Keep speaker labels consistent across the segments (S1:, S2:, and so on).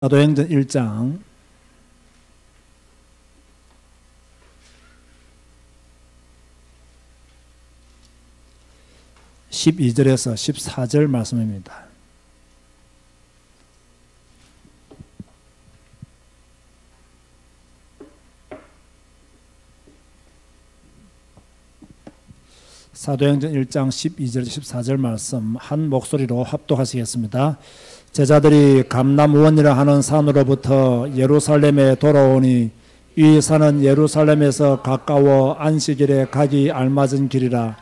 S1: 사도행전 1장 12절에서 14절 말씀입니다. 사도행전 1장 12절 14절 말씀 한 목소리로 합독하시겠습니다. 제자들이 감람원이라 하는 산으로부터 예루살렘에 돌아오니 이 산은 예루살렘에서 가까워 안식일에 가기 알맞은 길이라.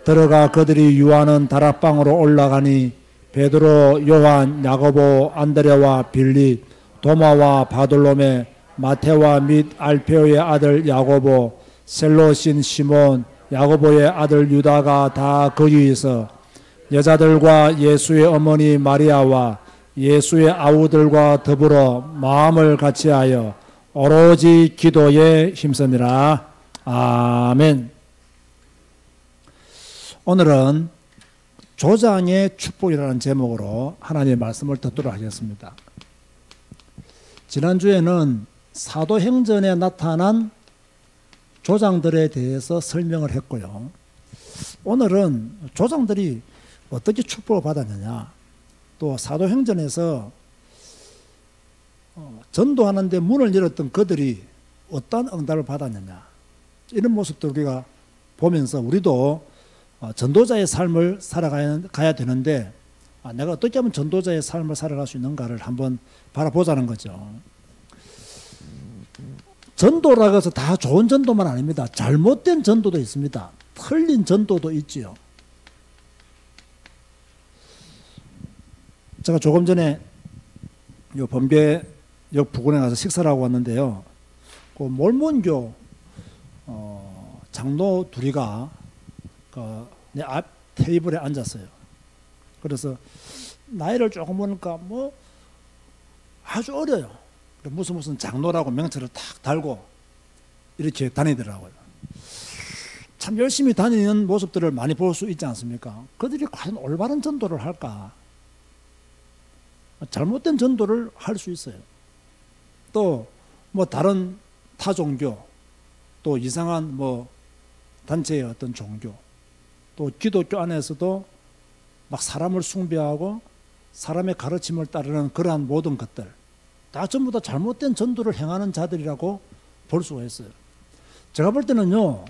S1: 들어가 그들이 유하는 다락방으로 올라가니 베드로, 요한, 야고보, 안드레와 빌립, 도마와 바돌로메, 마테와 및 알페오의 아들 야고보, 셀로신 시몬, 야고보의 아들 유다가 다 거기에서 여자들과 예수의 어머니 마리아와 예수의 아우들과 더불어 마음을 같이하여 오로지 기도에 힘쓰니라. 아멘. 오늘은 조장의 축복이라는 제목으로 하나님의 말씀을 듣도록 하겠습니다. 지난주에는 사도행전에 나타난 조장들에 대해서 설명을 했고요. 오늘은 조장들이 어떻게 축복을 받았느냐, 또 사도행전에서 전도하는데 문을 열었던 그들이 어떤 응답을 받았느냐, 이런 모습들 우리가 보면서 우리도 전도자의 삶을 살아가야 되는데 내가 어떻게 하면 전도자의 삶을 살아갈 수 있는가를 한번 바라보자는 거죠. 전도라고 해서 다 좋은 전도만 아닙니다. 잘못된 전도도 있습니다. 틀린 전도도 있지요. 제가 조금 전에 요 범계역 부근에 가서 식사를 하고 왔는데요. 그 몰몬교 장로 둘이가 내 앞 테이블에 앉았어요. 그래서 나이를 조금 보니까 뭐 아주 어려요. 무슨 장로라고 명찰을 탁 달고 이렇게 다니더라고요. 참 열심히 다니는 모습들을 많이 볼 수 있지 않습니까? 그들이 과연 올바른 전도를 할까? 잘못된 전도를 할 수 있어요. 또 뭐 다른 타 종교, 또 이상한 뭐 단체의 어떤 종교, 또 기독교 안에서도 막 사람을 숭배하고 사람의 가르침을 따르는 그러한 모든 것들 다 전부 다 잘못된 전도를 행하는 자들이라고 볼 수가 있어요. 제가 볼 때는요,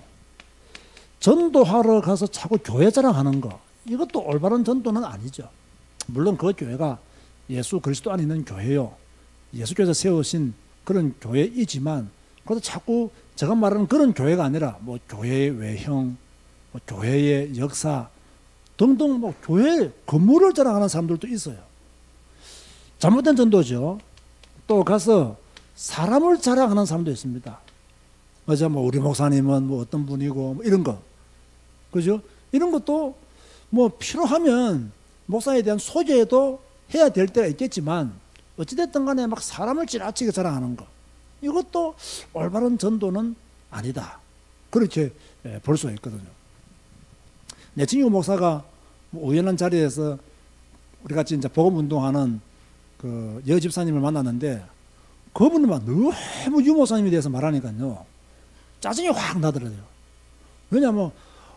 S1: 전도하러 가서 자꾸 교회 자랑하는 거, 이것도 올바른 전도는 아니죠. 물론 그 교회가 예수 그리스도 안에 있는 교회요, 예수께서 세우신 그런 교회이지만 그래도 자꾸 제가 말하는 그런 교회가 아니라 뭐 교회의 외형, 뭐 교회의 역사 등등 뭐 교회 건물을 자랑하는 사람들도 있어요. 잘못된 전도죠. 또 가서 사람을 자랑하는 사람도 있습니다. 그죠? 뭐 우리 목사님은 뭐 어떤 분이고 뭐 이런 거, 그죠? 이런 것도 뭐 필요하면 목사에 대한 소개도 해야 될 때가 있겠지만 어찌됐든 간에 막 사람을 지나치게 자랑하는 거, 이것도 올바른 전도는 아니다, 그렇게 볼 수가 있거든요. 내 친구 목사가 뭐 우연한 자리에서 우리 같이 이제 복음 운동하는 그 여집사님을 만났는데 그분은 막 너무 유 목사님에 대해서 말하니까요 짜증이 확 나더라고요. 왜냐하면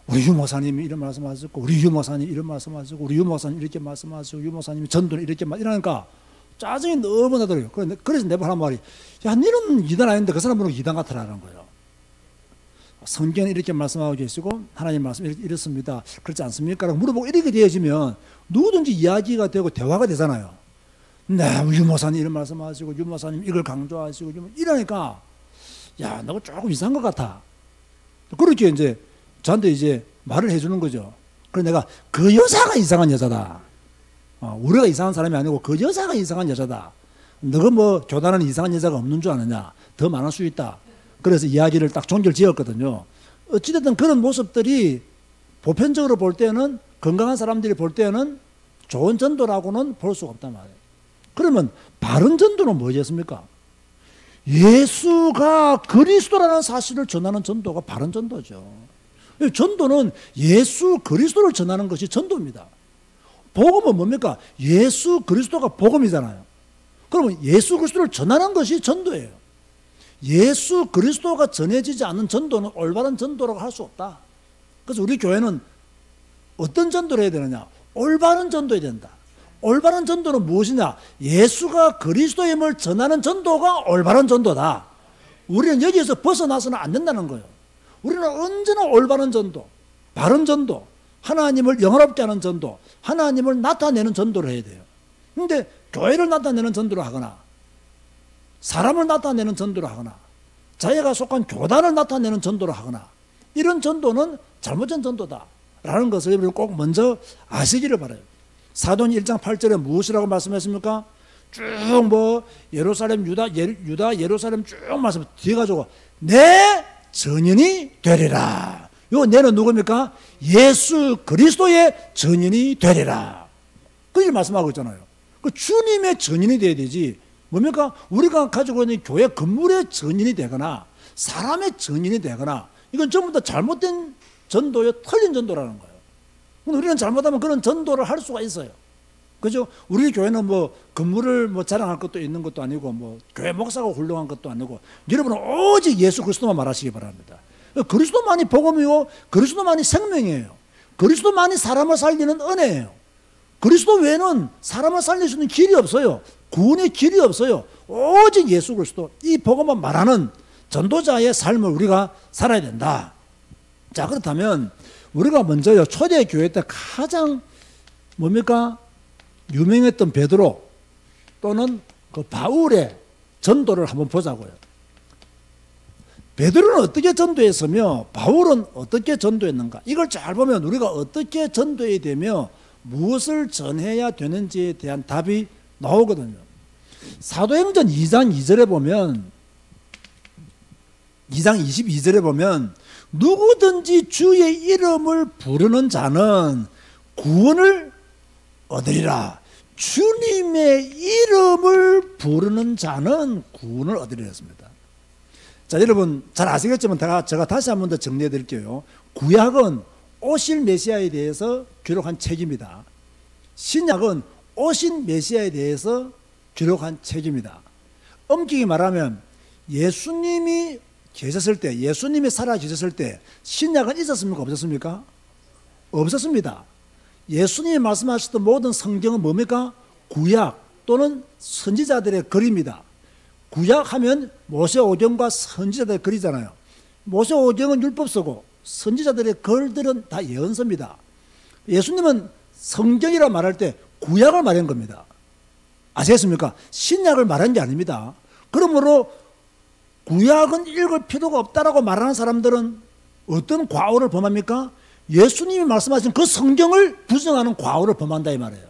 S1: 우리 유 목사님이 이런 말씀하셨고, 우리 유 목사님 이런 말씀하셨고, 우리 유 목사님 이렇게 말씀하시고, 유 목사님이 전도를 이렇게 이러니까 짜증이 너무 나더라고요. 그래서 내가 하는 말이, 야, 너는 이단 아닌데 그 사람은 이단 같으라는 거예요. 성경은 이렇게 말씀하고 계시고 하나님 말씀 이렇습니다, 그렇지 않습니까? 라고 물어보고 이렇게 되어지면 누구든지 이야기가 되고 대화가 되잖아요. 네, 유 목사님 이런 말씀하시고, 유 목사님 이걸 강조하시고, 이러니까 야, 너가 조금 이상한 것 같아. 그렇게 이제 저한테 이제 말을 해주는 거죠. 그래서 내가 그 여자가 이상한 여자다. 우리가 이상한 사람이 아니고 그 여자가 이상한 여자다. 너가 뭐 교단은 이상한 여자가 없는 줄 아느냐? 더 많을 수 있다. 그래서 이야기를 딱 종결 지었거든요. 어찌됐든 그런 모습들이 보편적으로 볼 때는, 건강한 사람들이 볼 때는 좋은 전도라고는 볼 수가 없단 말이에요. 그러면 바른 전도는 뭐겠습니까? 예수가 그리스도라는 사실을 전하는 전도가 바른 전도죠. 전도는 예수 그리스도를 전하는 것이 전도입니다. 복음은 뭡니까? 예수 그리스도가 복음이잖아요. 그러면 예수 그리스도를 전하는 것이 전도예요. 예수 그리스도가 전해지지 않는 전도는 올바른 전도라고 할 수 없다. 그래서 우리 교회는 어떤 전도를 해야 되느냐? 올바른 전도해야 된다. 올바른 전도는 무엇이냐? 예수가 그리스도임을 전하는 전도가 올바른 전도다. 우리는 여기에서 벗어나서는 안 된다는 거예요. 우리는 언제나 올바른 전도, 바른 전도, 하나님을 영화롭게 하는 전도, 하나님을 나타내는 전도를 해야 돼요. 그런데 교회를 나타내는 전도를 하거나 사람을 나타내는 전도를 하거나 자기가 속한 교단을 나타내는 전도를 하거나 이런 전도는 잘못된 전도다라는 것을 여러분 꼭 먼저 아시기를 바라요. 사도행 1장 8절에 무엇이라고 말씀했습니까? 쭉 뭐 예루살렘 유다 예루살렘 쭉 말씀 뒤에 가지고 내 전인이 되리라. 요 내는 누굽니까? 예수 그리스도의 전인이 되리라. 그렇게 말씀하고 있잖아요. 그 주님의 전인이 돼야 되지. 뭡니까? 우리가 가지고 있는 교회 건물의 전인이 되거나 사람의 전인이 되거나 이건 전부 다 잘못된 전도요, 틀린 전도라는 거예요. 우리는 잘못하면 그런 전도를 할 수가 있어요. 그죠? 우리 교회는 뭐 건물을 뭐 자랑할 것도 있는 것도 아니고 뭐 교회 목사가 훌륭한 것도 아니고 여러분은 오직 예수 그리스도만 말하시기 바랍니다. 그리스도만이 복음이고 그리스도만이 생명이에요. 그리스도만이 사람을 살리는 은혜예요. 그리스도 외에는 사람을 살릴 수 있는 길이 없어요. 구원의 길이 없어요. 오직 예수 그리스도 이 복음만 말하는 전도자의 삶을 우리가 살아야 된다. 자, 그렇다면 우리가 먼저요 초대교회 때 가장 뭡니까? 유명했던 베드로 또는 그 바울의 전도를 한번 보자고요. 베드로는 어떻게 전도했으며 바울은 어떻게 전도했는가? 이걸 잘 보면 우리가 어떻게 전도해야 되며 무엇을 전해야 되는지에 대한 답이 나오거든요. 사도행전 2장 2절에 보면 2장 22절에 보면 누구든지 주의 이름을 부르는 자는 구원을 얻으리라. 주님의 이름을 부르는 자는 구원을 얻으리라 했습니다. 자, 여러분 잘 아시겠지만 제가 다시 한 번 더 정리해 드릴게요. 구약은 오실 메시아에 대해서 기록한 책입니다. 신약은 오신 메시아에 대해서 기록한 책입니다. 엄격히 말하면 예수님이 계셨을 때, 예수님이 살아 계셨을 때 신약은 있었습니까? 없었습니까? 없었습니다. 예수님이 말씀하셨던 모든 성경은 뭡니까? 구약 또는 선지자들의 글입니다. 구약하면 모세오경과 선지자들의 글이잖아요. 모세오경은 율법서고 선지자들의 글들은 다 예언서입니다. 예수님은 성경이라 말할 때 구약을 말한 겁니다. 아시겠습니까? 신약을 말한 게 아닙니다. 그러므로 구약은 읽을 필요가 없다라고 말하는 사람들은 어떤 과오를 범합니까? 예수님이 말씀하신 그 성경을 부정하는 과오를 범한다 이 말이에요.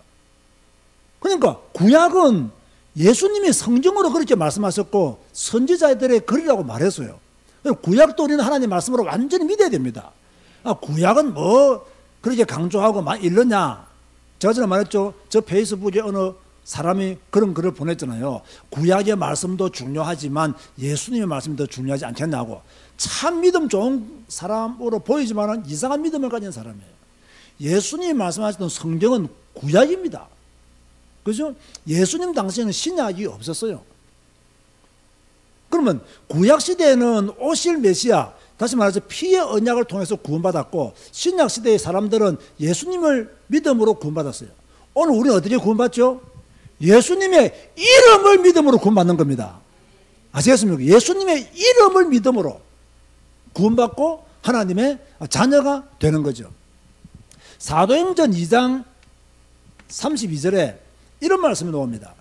S1: 그러니까 구약은 예수님이 성경으로 그렇게 말씀하셨고 선지자들의 글이라고 말했어요. 구약도 우리는 하나님 말씀으로 완전히 믿어야 됩니다. 구약은 뭐 그렇게 강조하고 막 이러냐. 제가 전에 말했죠. 저 페이스북에 어느 사람이 그런 글을 보냈잖아요. 구약의 말씀도 중요하지만 예수님의 말씀이 더 중요하지 않겠냐고. 참 믿음 좋은 사람으로 보이지만 이상한 믿음을 가진 사람이에요. 예수님이 말씀하셨던 성경은 구약입니다. 그죠? 예수님 당시에는 신약이 없었어요. 그러면 구약 시대에는 오실 메시아, 다시 말해서 피의 언약을 통해서 구원받았고 신약 시대의 사람들은 예수님을 믿음으로 구원받았어요. 오늘 우리는 어떻게 구원받죠? 예수님의 이름을 믿음으로 구원받는 겁니다. 아시겠습니까? 예수님의 이름을 믿음으로 구원받고 하나님의 자녀가 되는 거죠. 사도행전 2장 32절에 이런 말씀이 나옵니다.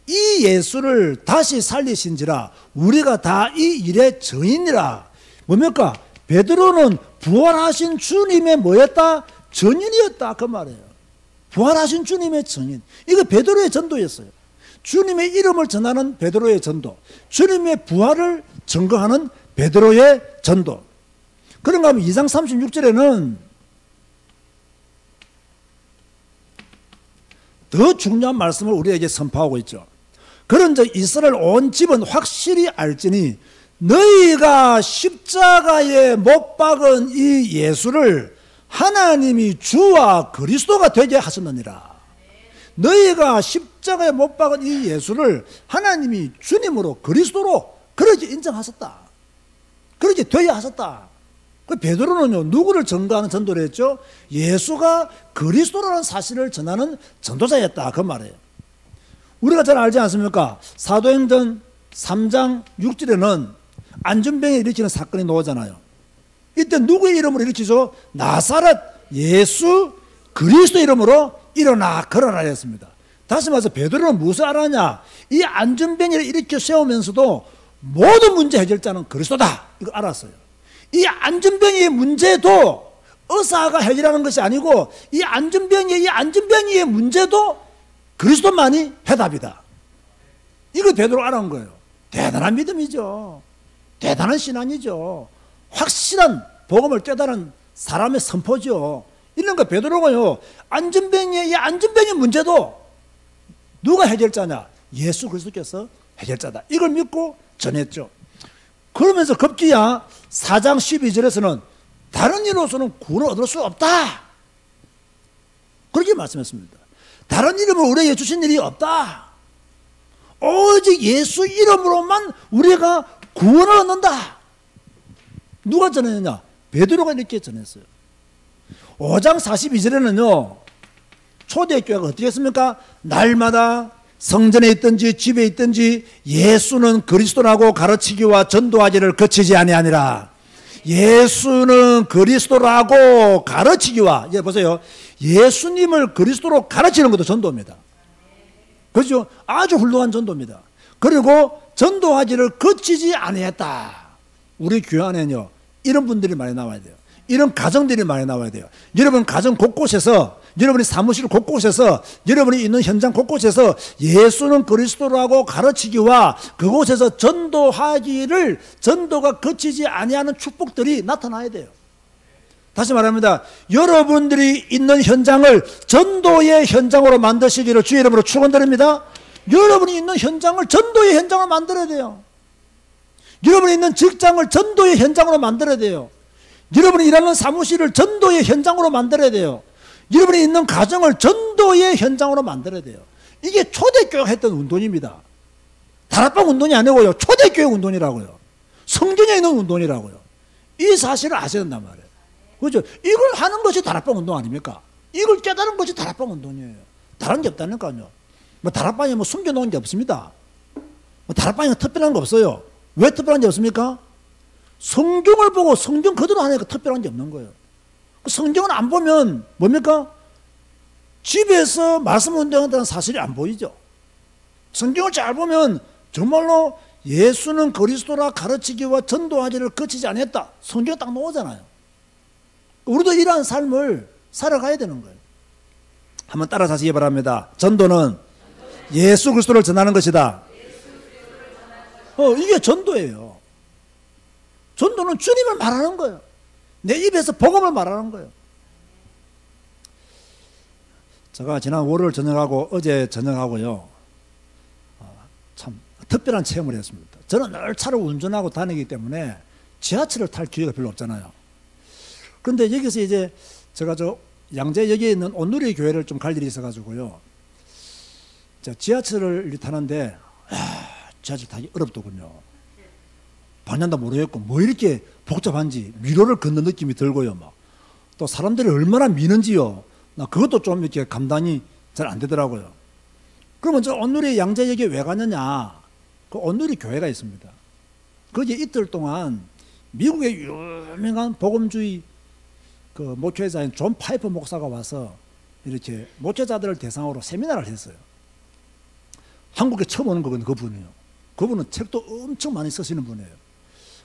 S1: 이 예수를 다시 살리신지라 우리가 다 이 일의 증인이라. 뭡니까? 베드로는 부활하신 주님의 뭐였다? 증인이었다 그 말이에요. 부활하신 주님의 증인. 이거 베드로의 전도였어요. 주님의 이름을 전하는 베드로의 전도, 주님의 부활을 증거하는 베드로의 전도. 그런가 하면 2장 36절에는 더 중요한 말씀을 우리에게 선포하고 있죠. 그런즉 이스라엘 온 집은 확실히 알지니 너희가 십자가에 못 박은 이 예수를 하나님이 주와 그리스도가 되게 하셨느니라. 너희가 십자가에 못 박은 이 예수를 하나님이 주님으로 그리스도로 그렇게 인정하셨다. 그렇게 되어야 하셨다. 그 베드로는요, 누구를 전가하는 전도를 했죠? 예수가 그리스도라는 사실을 전하는 전도자였다. 그 말이에요. 우리가 잘 알지 않습니까? 사도행전 3장 6절에는 안전병에 일으키는 사건이 나오잖아요. 이때 누구의 이름으로 일으키죠? 나사렛 예수 그리스도 이름으로 일어나 걸어라 했습니다. 다시 말해서 베드로는 무엇을 알았냐? 이 안전병을 일으켜 세우면서도 모든 문제 해결자는 그리스도다. 이거 알았어요. 이 안전병의 문제도 의사가 해결하는 것이 아니고 이 안전병의 문제도 그리스도만이 해답이다. 이걸 베드로 알아온 거예요. 대단한 믿음이죠. 대단한 신앙이죠. 확실한 복음을 깨달은 사람의 선포죠. 이런 거 베드로가요, 안전병의 문제도 누가 해결자냐? 예수 그리스도께서 해결자다. 이걸 믿고 전했죠. 그러면서 급기야 4장 12절에서는 다른 이로서는 구원을 얻을 수 없다. 그렇게 말씀했습니다. 다른 이름을 우리에게 주신 일이 없다. 오직 예수 이름으로만 우리가 구원을 얻는다. 누가 전했느냐? 베드로가 이렇게 전했어요. 5장 42절에는요, 초대교회가 어떻게 했습니까? 날마다 성전에 있든지 집에 있든지 예수는 그리스도라고 가르치기와 전도하기를 거치지 아니하니라. 예수는 그리스도라고 가르치기와, 이제 보세요. 예수님을 그리스도로 가르치는 것도 전도입니다. 그렇죠? 아주 훌륭한 전도입니다. 그리고 전도하기를 거치지 아니했다. 우리 교회 안에는요, 이런 분들이 많이 나와야 돼요. 이런 가정들이 많이 나와야 돼요. 여러분 가정 곳곳에서, 여러분이 사무실 곳곳에서, 여러분이 있는 현장 곳곳에서 예수는 그리스도라고 가르치기와 그곳에서 전도하기를, 전도가 거치지 아니하는 축복들이 나타나야 돼요. 다시 말합니다. 여러분들이 있는 현장을 전도의 현장으로 만드시기를 주의 이름으로 축원드립니다. 여러분이 있는 현장을 전도의 현장으로 만들어야 돼요. 여러분이 있는 직장을 전도의 현장으로 만들어야 돼요. 여러분이 일하는 사무실을 전도의 현장으로 만들어야 돼요. 여러분이 있는 가정을 전도의 현장으로 만들어야 돼요. 이게 초대교회가 했던 운동입니다. 다락방 운동이 아니고요, 초대교회 운동이라고요. 성전에 있는 운동이라고요. 이 사실을 아셔야 된단 말이에요. 그렇죠? 이걸 하는 것이 다락방 운동 아닙니까? 이걸 깨달은 것이 다락방 운동이에요. 다른 게 없다니까요. 뭐 다락방에 뭐 숨겨놓은 게 없습니다. 뭐 다락방에 특별한 거 없어요. 왜 특별한 게 없습니까? 성경을 보고 성경 그대로 하니까 특별한 게 없는 거예요. 성경을 안 보면 뭡니까? 집에서 말씀 운동한다는 사실이 안 보이죠. 성경을 잘 보면 정말로 예수는 그리스도라 가르치기와 전도하기를 거치지 않았다. 성경 딱 나오잖아요. 우리도 이러한 삶을 살아가야 되는 거예요. 한번 따라하시기 바랍니다. 전도는 예수 그리스도를 전하는 것이다. 이게 전도예요. 전도는 주님을 말하는 거예요. 내 입에서 복음을 말하는 거예요. 제가 지난 월요일 저녁하고 어제 저녁하고요, 참 특별한 체험을 했습니다. 저는 늘 차를 운전하고 다니기 때문에 지하철을 탈 기회가 별로 없잖아요. 그런데 여기서 이제 제가 저 양재역에 있는 온누리 교회를 좀 갈 일이 있어가지고요, 지하철을 타는데 지하철 타기 어렵더군요. 방향도 모르겠고 뭐 이렇게 복잡한지 미로를 걷는 느낌이 들고요. 막 또 사람들이 얼마나 미는지요. 나 그것도 좀 이렇게 감당이 잘 안 되더라고요. 그러면 저 온누리 양재역에 왜 가느냐? 그 온누리 교회가 있습니다. 거기에 이틀 동안 미국의 유명한 복음주의 그 목회자인 존 파이퍼 목사가 와서 이렇게 목회자들을 대상으로 세미나를 했어요. 한국에 처음 오는 거거든요, 그분이요. 그분은 책도 엄청 많이 쓰시는 분이에요.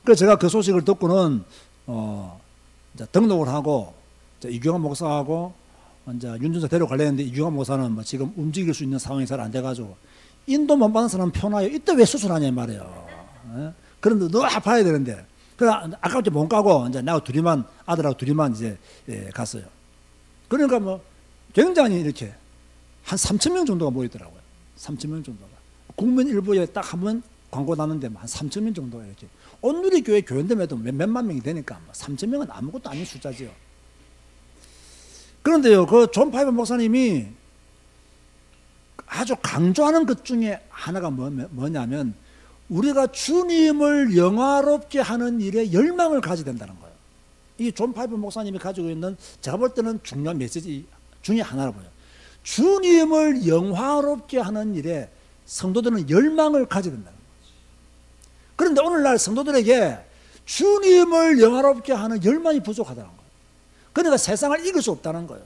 S1: 그래서 제가 그 소식을 듣고는 이제 등록을 하고 이규환 목사하고 이제 윤준서 데려가려 했는데 이규환 목사는 뭐 지금 움직일 수 있는 상황이 잘 안 돼가지고 인도 못 받는 사람 편하요. 이때 왜 수술하냐 말이에요. 예? 그런데 너 아파야 되는데. 그래 아까부터 못 가고 이제 나하고 둘이만, 아들하고 둘이만 이제 갔어요. 그러니까 뭐 굉장히 이렇게 한 3,000명 정도가 모이더라고요. 3,000명 정도가. 국민 일보에 딱 한 번 광고 나는데 한 3,000명 정도가 이렇게. 온누리 교회 교인들에도 몇만 명이 되니까 3,000명은 아무것도 아닌 숫자지요. 그런데요, 그 존 파이버 목사님이 아주 강조하는 것 중에 하나가 뭐냐면 우리가 주님을 영화롭게 하는 일에 열망을 가져야 된다는 거예요. 이 존 파이프 목사님이 가지고 있는 제가 볼 때는 중요한 메시지 중에 하나라 보여요. 주님을 영화롭게 하는 일에 성도들은 열망을 가져야 된다는 거죠. 그런데 오늘날 성도들에게 주님을 영화롭게 하는 열망이 부족하다는 거예요. 그러니까 세상을 이길 수 없다는 거예요.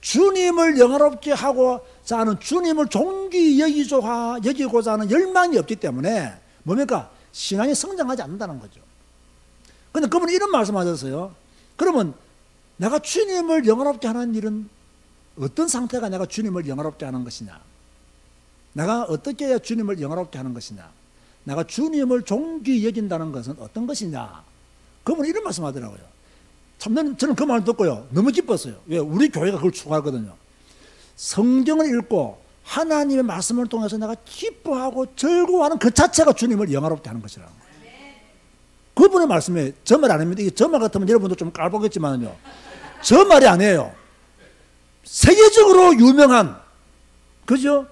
S1: 주님을 영화롭게 하고자 하는, 주님을 존귀 여기고자 하는 열망이 없기 때문에 뭡니까? 신앙이 성장하지 않는다는 거죠. 그런데 그분이 이런 말씀하셨어요. 그러면 내가 주님을 영화롭게 하는 일은 어떤 상태가 내가 주님을 영화롭게 하는 것이냐? 내가 어떻게 해야 주님을 영화롭게 하는 것이냐? 내가 주님을 존귀 여긴다는 것은 어떤 것이냐? 그분이 이런 말씀하더라고요. 참 저는 그 말을 듣고요 너무 기뻤어요. 왜? 우리 교회가 그걸 추구하거든요. 성경을 읽고 하나님의 말씀을 통해서 내가 기뻐하고 즐거워하는 그 자체가 주님을 영화롭게 하는 것이라는 거예요. 그분의 말씀에 저 말 아닙니다. 이게 저 말 같으면 여러분도 좀 깔보겠지만요, 저 말이 아니에요. 세계적으로 유명한, 그죠?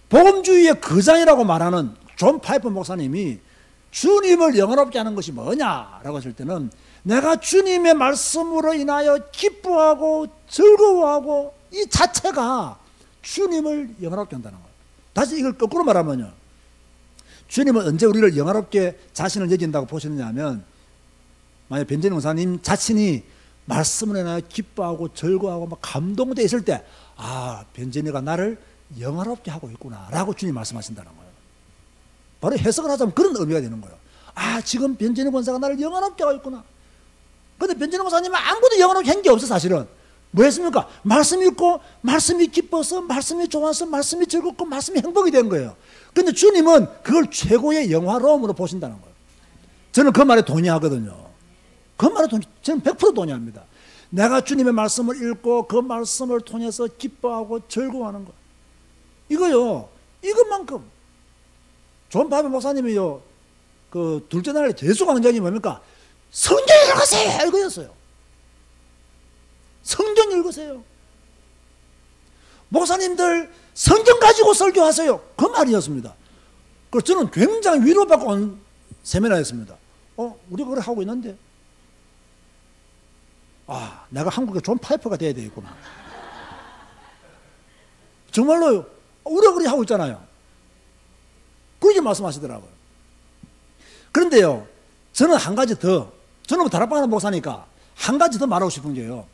S1: 복음주의의 거장이라고 말하는 존 파이프 목사님이 주님을 영화롭게 하는 것이 뭐냐라고 했을 때는 내가 주님의 말씀으로 인하여 기뻐하고 즐거워하고 이 자체가 주님을 영화롭게 한다는 거예요. 다시 이걸 거꾸로 말하면요, 주님은 언제 우리를 영화롭게 자신을 여긴다고 보시느냐 하면, 만약 변진영 목사님 자신이 말씀으로 인하여 기뻐하고 즐거워하고 막 감동되어 있을 때, 아, 변진이가 나를 영화롭게 하고 있구나 라고 주님 말씀하신다는 거예요. 바로 해석을 하자면 그런 의미가 되는 거예요. 아, 지금 변진영 권사가 나를 영화롭게 하고 있구나. 근데 변진영 목사님은 아무것도 영화롭게 한 게 없어. 사실은 뭐 했습니까? 말씀 읽고 말씀이 기뻐서, 말씀이 좋아서, 말씀이 즐겁고, 말씀이 행복이 된 거예요. 근데 주님은 그걸 최고의 영화로움으로 보신다는 거예요. 저는 그 말에 동의하거든요. 그 말에 저는 100% 동의합니다. 내가 주님의 말씀을 읽고 그 말씀을 통해서 기뻐하고 즐거워하는 거, 이거요, 이것만큼 존 파이프 목사님이요, 그 둘째 날에 대수 강장이 뭡니까? 성경 읽으세요 이거였어요. 성경 읽으세요. 목사님들 성경 가지고 설교하세요, 그 말이었습니다. 그래서 저는 굉장히 위로받고 온 세미나였습니다. 우리가 그걸 하고 있는데, 아, 내가 한국의 존 파이퍼가 돼야 되겠구나. 정말로요, 우리가 그렇게 하고 있잖아요. 그렇게 말씀하시더라고요. 그런데요, 저는 한 가지 더, 저는 다락방하는 목사니까 한 가지 더 말하고 싶은 게요,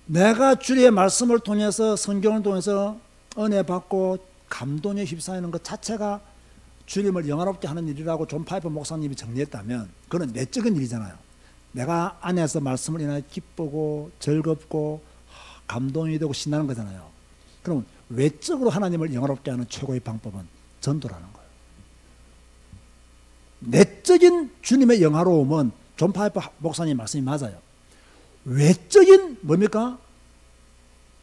S1: 내가 주의 말씀을 통해서, 성경을 통해서 은혜 받고 감동에 휩싸이는 것 자체가 주님을 영화롭게 하는 일이라고 존 파이퍼 목사님이 정리했다면, 그건 내적인 일이잖아요. 내가 안에서 말씀을 인하여 기쁘고 즐겁고 감동이 되고 신나는 거잖아요. 그럼 외적으로 하나님을 영화롭게 하는 최고의 방법은 전도라는 거예요. 내적인 주님의 영화로움은 존 파이퍼 목사님 말씀이 맞아요. 외적인 뭡니까?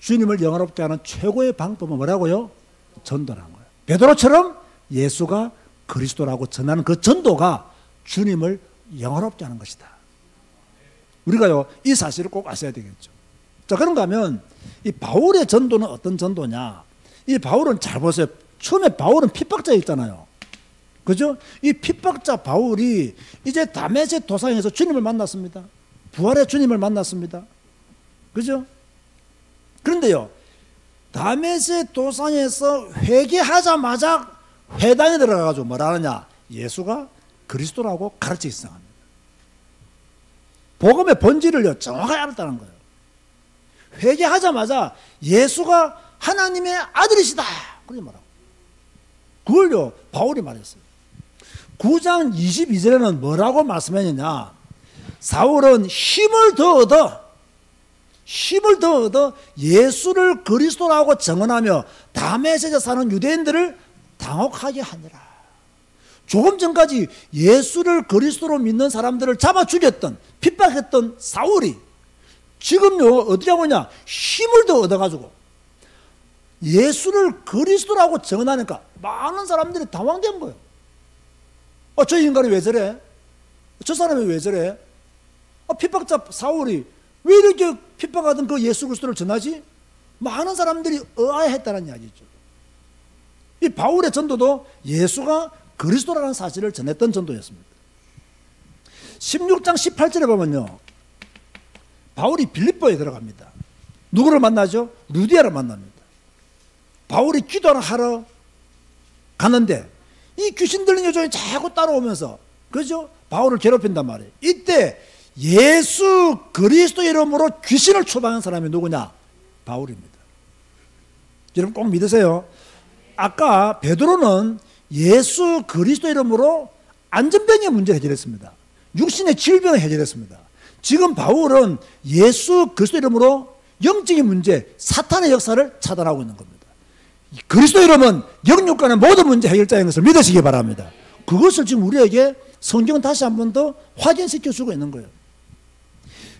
S1: 주님을 영화롭게 하는 최고의 방법은 뭐라고요? 전도라는 거예요. 베드로처럼 예수가 그리스도라고 전하는 그 전도가 주님을 영화롭게 하는 것이다. 우리가요, 이 사실을 꼭 아셔야 되겠죠. 자, 그런가 하면 이 바울의 전도는 어떤 전도냐? 이 바울은 잘 보세요. 처음에 바울은 핍박자였잖아요. 그죠? 이 핍박자 바울이 이제 다메섹 도상에서 주님을 만났습니다. 부활의 주님을 만났습니다. 그죠? 그런데요, 다메섹 도상에서 회개하자마자 회당에 들어가가지고 뭐라 하느냐? 예수가 그리스도라고 가르치기 시작합니다. 복음의 본질을요, 정확하게 알았다는 거예요. 회개하자마자 예수가 하나님의 아들이시다, 그렇게 말하고, 그걸요 바울이 말했어요. 9장 22절에는 뭐라고 말씀했느냐? 사울은 힘을 더 얻어 예수를 그리스도라고 증언하며 다메섹에 사는 유대인들을 당혹하게 하니라. 조금 전까지 예수를 그리스도로 믿는 사람들을 잡아 죽였던, 핍박했던 사울이 지금요 어떻게 하고 있냐? 힘을 더 얻어가지고 예수를 그리스도라고 증언하니까 많은 사람들이 당황된 거예요. 저 인간이 왜 저래? 저 사람이 왜 저래? 핍박자 사울이 왜 이렇게 핍박하던 그 예수 그리스도를 전하지? 많은 사람들이 의아해했다는 이야기죠. 이 바울의 전도도 예수가 그리스도라는 사실을 전했던 전도였습니다. 16장 18절에 보면요, 바울이 빌립보에 들어갑니다. 누구를 만나죠? 루디아를 만납니다. 바울이 기도를 하러 가는데 이 귀신 들린 여종이 자꾸 따라오면서, 그죠? 바울을 괴롭힌단 말이에요. 이때 예수 그리스도 이름으로 귀신을 추방한 사람이 누구냐? 바울입니다. 여러분 꼭 믿으세요. 아까 베드로는 예수 그리스도 이름으로 안전병의 문제를 해결했습니다. 육신의 질병을 해결했습니다. 지금 바울은 예수 그리스도 이름으로 영적인 문제, 사탄의 역사를 차단하고 있는 겁니다. 그리스도 이름은 영육간의 모든 문제 해결자인 것을 믿으시기 바랍니다. 그것을 지금 우리에게 성경은 다시 한 번 더 확인시켜 주고 있는 거예요.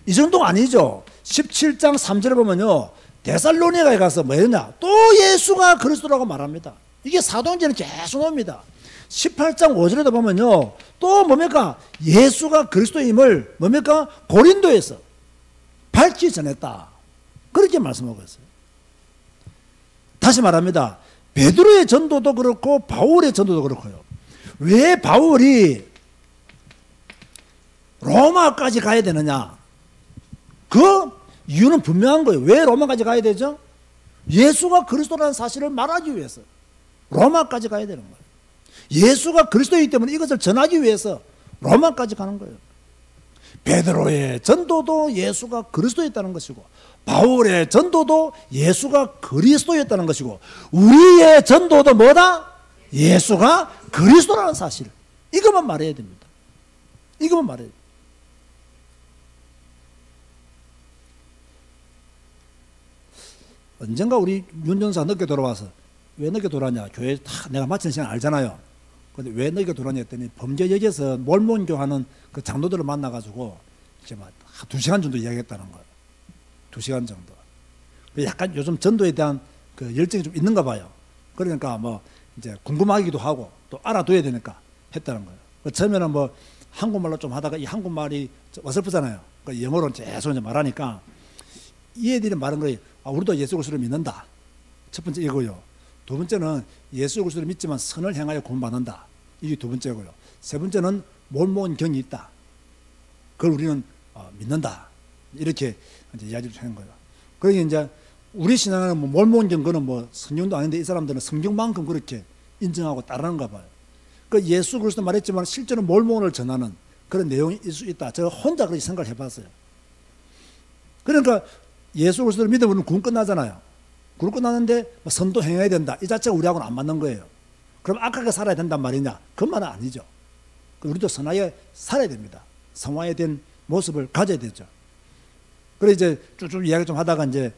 S1: 이 정도가 아니죠. 17장 3절에 보면요, 데살로니가에 가서 뭐 했냐? 또 예수가 그리스도라고 말합니다. 이게 사도행전에 계속 나옵니다. 18장 5절에도 보면요, 또 뭡니까? 예수가 그리스도임을 뭡니까? 고린도에서 밝히 전했다. 그렇게 말씀하고 있어요. 다시 말합니다. 베드로의 전도도 그렇고 바울의 전도도 그렇고요. 왜 바울이 로마까지 가야 되느냐? 그 이유는 분명한 거예요. 왜 로마까지 가야 되죠? 예수가 그리스도라는 사실을 말하기 위해서 로마까지 가야 되는 거예요. 예수가 그리스도이기 때문에 이것을 전하기 위해서 로마까지 가는 거예요. 베드로의 전도도 예수가 그리스도였다는 것이고, 바울의 전도도 예수가 그리스도였다는 것이고, 우리의 전도도 뭐다? 예수가 그리스도라는 사실. 이것만 말해야 됩니다. 이것만 말해야 됩니다. 언젠가 우리 윤 전사 늦게 돌아와서, 왜 늦게 돌아왔냐? 교회 다 내가 마친 시간 알잖아요. 근데 왜 늦게 돌아왔냐 했더니 범죄역에서 몰몬교하는 그 장로들을 만나가지고 이제 막 2시간 정도 이야기했다는 거예요. 2시간 정도. 약간 요즘 전도에 대한 그 열정이 좀 있는가 봐요. 그러니까 뭐 이제 궁금하기도 하고 또 알아둬야 되니까 했다는 거예요. 처음에는 뭐 한국말로 좀 하다가 이 한국말이 어설프잖아요. 그러니까 영어로 계속 이제 말하니까 이 애들이 말한 거예요. 아, 우리도 예수 그리스도를 믿는다. 첫 번째 이거요. 두 번째는 예수 그리스도를 믿지만 선을 행하여 구원받는다. 이게 두 번째고요. 세 번째는 몰몬 경이 있다. 그걸 우리는 믿는다. 이렇게 이제 이야기를 하는 거예요. 그러니까 이제 우리 신앙은 뭐 몰몬 경 그는 뭐 성경도 아닌데 이 사람들은 성경만큼 그렇게 인정하고 따르는가 봐요. 그 예수 그리스도 말했지만 실제로 몰몬을 전하는 그런 내용이 있을 수 있다. 제가 혼자 그렇게 생각을 해봤어요. 그러니까 예수 그리스도를 믿으면 구원 끝나잖아요. 구원 끝나는데 선도 행해야 된다. 이 자체가 우리하고는 안 맞는 거예요. 그럼 악하게 살아야 된단 말이냐? 그건 말은 아니죠. 우리도 선하게 살아야 됩니다. 성화된 모습을 가져야 되죠. 그래 이제 쭉 이야기 좀 하다가 이제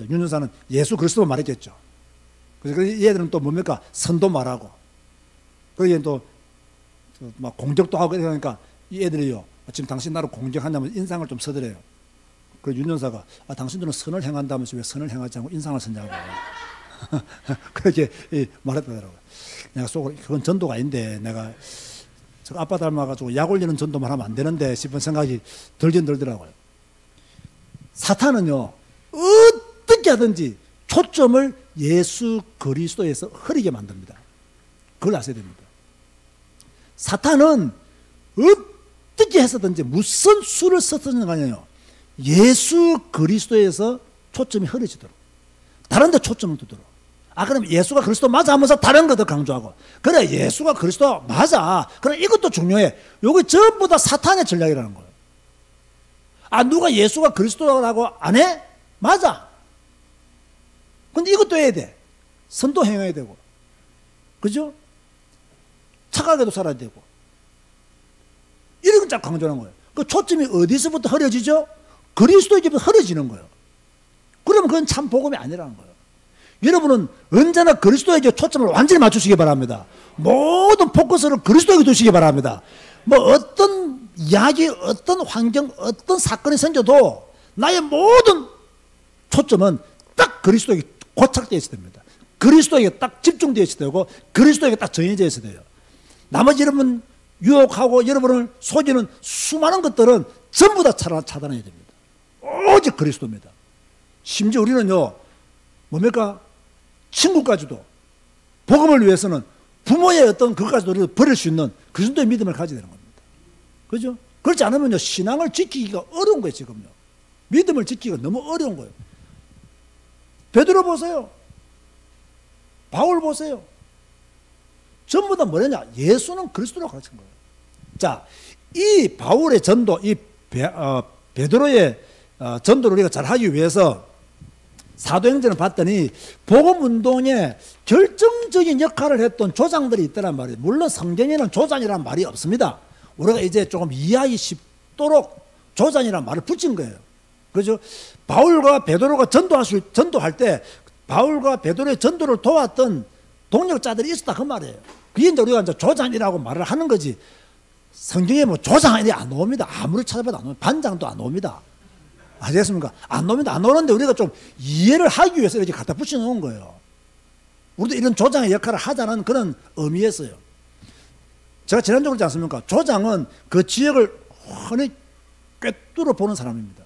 S1: 윤 전사는 예수 그리스도 말했겠죠. 그래서 이 애들은 또 뭡니까? 선도 말하고. 그러기엔 또 막 공격도 하고 그러니까 이 애들이요. 지금 당신 나를 공격한다면 인상을 좀 써드려요. 그 윤 전사가 당신들은 선을 행한다면서 왜 선을 행하지 않고 인상을 쓰냐고 그렇게 말했다더라고요. 내가 속으로 그건 전도가 아닌데 내가 저 아빠 닮아가지고 약 올리는 전도만 하면 안 되는데 싶은 생각이 들긴 들더라고요. 사탄은요 어떻게 하든지 초점을 예수 그리스도에서 흐리게 만듭니다. 그걸 아셔야 됩니다. 사탄은 어떻게 해서든지 무슨 수를 썼든지 간에요 예수 그리스도에서 초점이 흐려지도록, 다른 데 초점을 두도록. 그럼 예수가 그리스도 맞아 하면서 다른 것도 강조하고, 그래 예수가 그리스도 맞아, 그래 이것도 중요해. 이게 전부 다 사탄의 전략이라는 거예요. 누가 예수가 그리스도라고 안 해? 맞아. 근데 이것도 해야 돼. 선도 행해야 되고, 그죠? 착하게도 살아야 되고, 이런 걸 쫙 강조하는 거예요. 그 초점이 어디서부터 흐려지죠? 그리스도에게부터 흐려지는 거예요. 그러면 그건 참 복음이 아니라는 거예요. 여러분은 언제나 그리스도에게 초점을 완전히 맞추시기 바랍니다. 모든 포커스를 그리스도에게 두시기 바랍니다. 뭐 어떤 이야기, 어떤 환경, 어떤 사건이 생겨도 나의 모든 초점은 딱 그리스도에게 고착되어 있어야 됩니다. 그리스도에게 딱 집중되어 있어야 되고 그리스도에게 딱 정해져 있어야 돼요. 나머지 여러분 유혹하고 여러분을 속이는 수많은 것들은 전부 다 차단해야 됩니다. 오직 그리스도입니다. 심지어 우리는요 뭡니까? 친구까지도 복음을 위해서는 부모의 어떤 그것까지도 우리가 버릴 수 있는 그 정도의 믿음을 가져야 되는 겁니다. 그죠? 그렇지 않으면요, 신앙을 지키기가 어려운 거예요, 지금요. 믿음을 지키기가 너무 어려운 거예요. 베드로 보세요. 바울 보세요. 전부 다 뭐냐? 예수는 그리스도라고 가르친 거예요. 자, 이 바울의 전도, 이 베드로의 전도를 우리가 잘 하기 위해서 사도행전을 봤더니 복음운동에 결정적인 역할을 했던 조장들이 있더란 말이에요. 물론 성경에는 조장이라는 말이 없습니다. 우리가 이제 조금 이해하기 쉽도록 조장이라는 말을 붙인 거예요. 그죠? 바울과 베드로가 전도할 때 바울과 베드로의 전도를 도왔던 동력자들이 있었다 그 말이에요. 그게 이제 우리가 이제 조장이라고 말을 하는 거지. 성경에 뭐 조장이 안 나옵니다. 아무리 찾아봐도 안 나옵니다. 반장도 안 나옵니다. 아시겠습니까? 안 나옵니다. 안 나오는데 우리가 좀 이해를 하기 위해서 이렇게 갖다 붙여놓은 거예요. 우리도 이런 조장의 역할을 하자는 그런 의미였어요. 제가 지난주에 그러지 않습니까? 조장은 그 지역을 훤히 꿰뚫어 보는 사람입니다.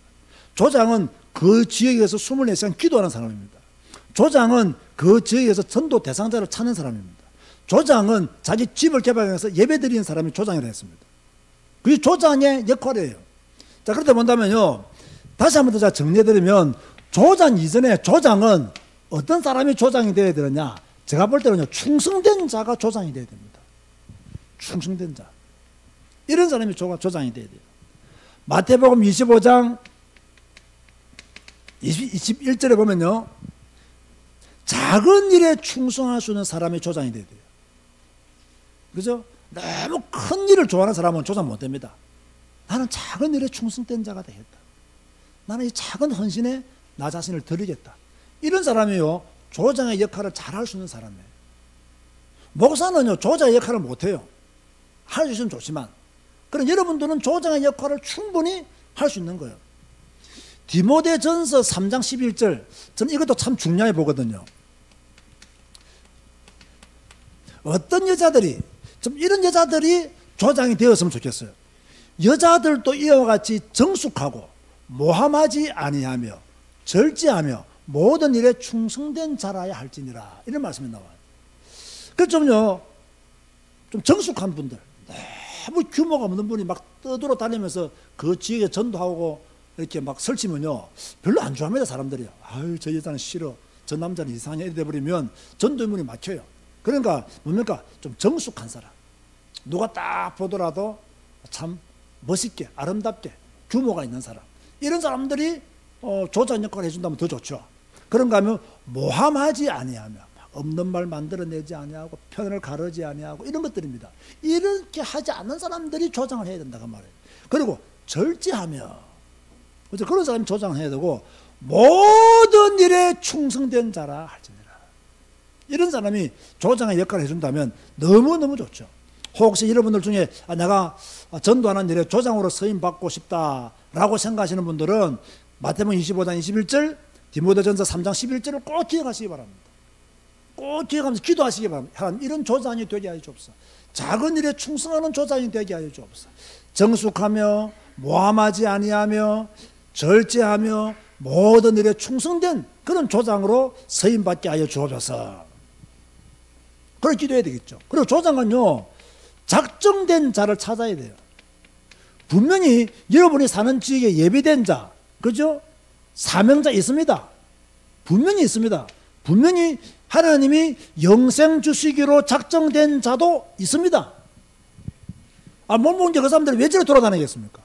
S1: 조장은 그 지역에서 24시간 기도하는 사람입니다. 조장은 그 지역에서 전도 대상자를 찾는 사람입니다. 조장은 자기 집을 개방해서 예배 드리는 사람이 조장이라 했습니다. 그게 조장의 역할이에요. 자, 그렇다 본다면요, 다시 한 번 더 제가 정리해드리면, 조장 이전에 조장은 어떤 사람이 조장이 되어야 되느냐? 제가 볼 때는요, 충성된 자가 조장이 되어야 됩니다. 충성된 자. 이런 사람이 조장이 되어야 돼요. 마태복음 25장 21절에 보면요, 작은 일에 충성할 수 있는 사람이 조장이 되어야 돼요. 그죠? 너무 큰 일을 좋아하는 사람은 조장 못 됩니다. 나는 작은 일에 충성된 자가 되겠다. 나는 이 작은 헌신에 나 자신을 드리겠다. 이런 사람이요, 조장의 역할을 잘 할 수 있는 사람이에요. 목사는요, 조장의 역할을 못해요. 할 수 있으면 좋지만. 그럼 여러분들은 조장의 역할을 충분히 할 수 있는 거예요. 디모데전서 3장 11절, 저는 이것도 참 중요해 보거든요. 어떤 여자들이, 좀 이런 여자들이 조장이 되었으면 좋겠어요. 여자들도 이와 같이 정숙하고 모함하지 아니하며 절제하며 모든 일에 충성된 자라야 할지니라, 이런 말씀이 나와요. 그래서 좀 정숙한 분들, 너무 규모가 없는 분이 막 떠돌아 다니면서 그 지역에 전도하고 이렇게 막 설치면요, 별로 안 좋아합니다, 사람들이. 아유, 저 여자는 싫어, 저 남자는 이상해, 이래 버리면 전도의 문이 막혀요. 그러니까 뭡니까? 좀 정숙한 사람, 누가 딱 보더라도 참 멋있게 아름답게 규모가 있는 사람, 이런 사람들이 조장 역할을 해준다면 더 좋죠. 그런가 하면 모함하지 아니하며 없는 말 만들어내지 아니하고 편을 가르지 아니하고 이런 것들입니다. 이렇게 하지 않는 사람들이 조장을 해야 된다고 말해요. 그리고 절제하며, 그래서 그런 사람이 조장을 해야 되고, 모든 일에 충성된 자라 할지니라. 이런 사람이 조장의 역할을 해준다면 너무너무 좋죠. 혹시 여러분들 중에 내가 전도하는 일에 조장으로 서임받고 싶다라고 생각하시는 분들은 마태복음 25장 21절, 디모데전서 3장 11절을 꼭 기억하시기 바랍니다. 꼭 기억하면서 기도하시기 바랍니다. 하나님, 이런 조장이 되게 하여 주옵소서. 작은 일에 충성하는 조장이 되게 하여 주옵소서. 정숙하며 모함하지 아니하며 절제하며 모든 일에 충성된 그런 조장으로 서임받게 하여 주옵소서. 그걸 기도해야 되겠죠. 그리고 조장은요, 작정된 자를 찾아야 돼요. 분명히 여러분이 사는 지역에 예비된 자, 그죠? 사명자 있습니다. 분명히 있습니다. 분명히 하나님이 영생 주시기로 작정된 자도 있습니다. 못 먹은 게 그 사람들이 왜 저렇게 돌아다니겠습니까?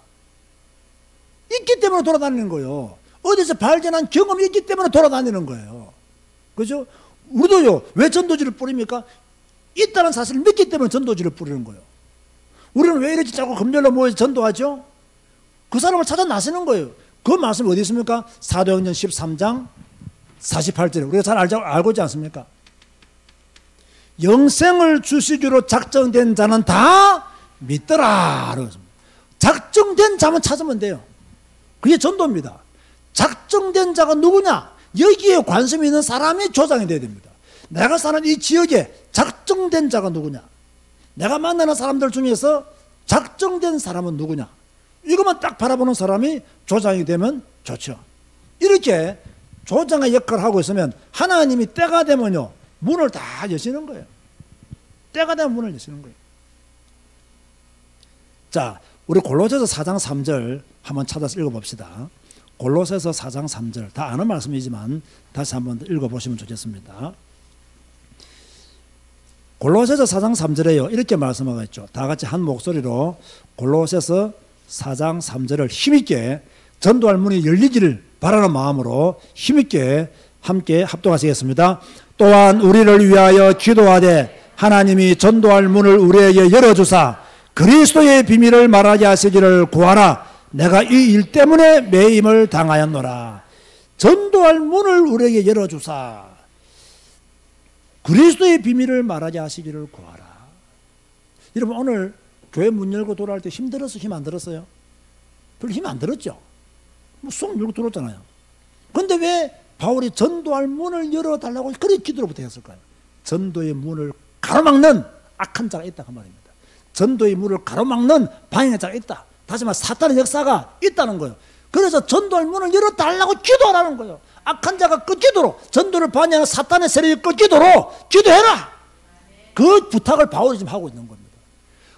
S1: 있기 때문에 돌아다니는 거예요. 어디서 발견한 경험이 있기 때문에 돌아다니는 거예요. 그죠? 우리도요, 왜 전도지를 뿌립니까? 있다는 사실을 믿기 때문에 전도지를 뿌리는 거예요. 우리는 왜 이렇게 자꾸 금요일로 모여서 전도하죠? 그 사람을 찾아 나서는 거예요. 그 말씀이 어디 있습니까? 사도행전 13장 48절에 우리가 잘 알고 있지 않습니까? 영생을 주시기로 작정된 자는 다 믿더라. 작정된 자만 찾으면 돼요. 그게 전도입니다. 작정된 자가 누구냐? 여기에 관심이 있는 사람이 조장이 돼야 됩니다. 내가 사는 이 지역에 작정된 자가 누구냐? 내가 만나는 사람들 중에서 작정된 사람은 누구냐? 이것만 딱 바라보는 사람이 조장이 되면 좋죠. 이렇게 조장의 역할을 하고 있으면 하나님이 때가 되면요, 문을 다 여시는 거예요. 때가 되면 문을 여시는 거예요. 자, 우리 골로새서 4장 3절 한번 찾아서 읽어봅시다. 골로새서 4장 3절, 다 아는 말씀이지만 다시 한번 읽어보시면 좋겠습니다. 골로새서 4장 3절에요, 이렇게 말씀하고 있죠. 다 같이 한 목소리로 골로새서 4장 3절을 힘있게 전도할 문이 열리기를 바라는 마음으로 힘있게 함께 합동하시겠습니다. 또한 우리를 위하여 기도하되 하나님이 전도할 문을 우리에게 열어주사 그리스도의 비밀을 말하게 하시기를 구하라. 내가 이 일 때문에 매임을 당하였노라. 전도할 문을 우리에게 열어주사 그리스도의 비밀을 말하게 하시기를 구하라. 여러분, 오늘 교회 문 열고 돌아올 때 힘들었어요? 힘 안 들었어요? 별로 힘 안 들었죠? 뭐 쏙 열고 들었잖아요. 그런데 왜 바울이 전도할 문을 열어달라고 그렇게 기도로부터 했을까요? 전도의 문을 가로막는 악한 자가 있다 그 말입니다. 전도의 문을 가로막는 방해자 자가 있다. 다시 말해 사탄의 역사가 있다는 거예요. 그래서 전도할 문을 열어달라고 기도하라는 거예요. 악한 자가 끊기도록, 전도를 방해하는 사탄의 세력이 끊기도록 기도해라. 그 부탁을 바울이 지금 하고 있는 겁니다.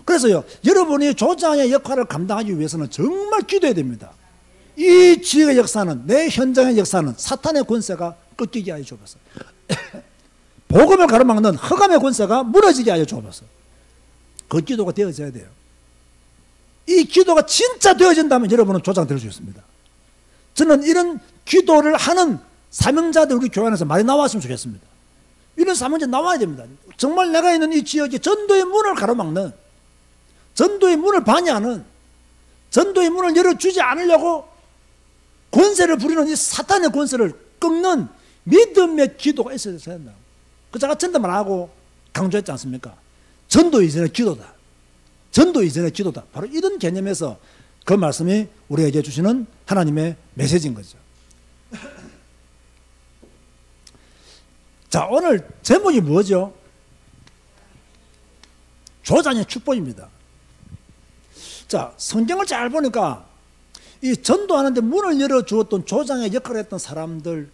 S1: 그래서요, 여러분이 조장의 역할을 감당하기 위해서는 정말 기도해야 됩니다. 이 지역의 역사는, 내 현장의 역사는 사탄의 권세가 끊기게 하여 주옵소서. 복음을 가로막는 흑암의 권세가 무너지게 하여 주옵소서. 그 기도가 되어져야 돼요. 이 기도가 진짜 되어진다면 여러분은 조장 될 수 있습니다. 저는 이런 기도를 하는 사명자들 우리 교회 안에서 많이 나왔으면 좋겠습니다. 이런 사명자 나와야 됩니다. 정말 내가 있는 이 지역에 전도의 문을 가로막는, 전도의 문을 방해하는, 전도의 문을 열어주지 않으려고 권세를 부리는 이 사탄의 권세를 꺾는 믿음의 기도가 있어야 된다. 그 제가 전도 말하고 강조했지 않습니까? 전도 이전의 기도다. 전도 이전의 기도다. 바로 이런 개념에서 그 말씀이 우리에게 주시는 하나님의 메시지인 거죠. 자, 오늘 제목이 뭐죠? 조장의 축복입니다. 자, 성경을 잘 보니까 이 전도하는데 문을 열어주었던 조장의 역할을 했던 사람들이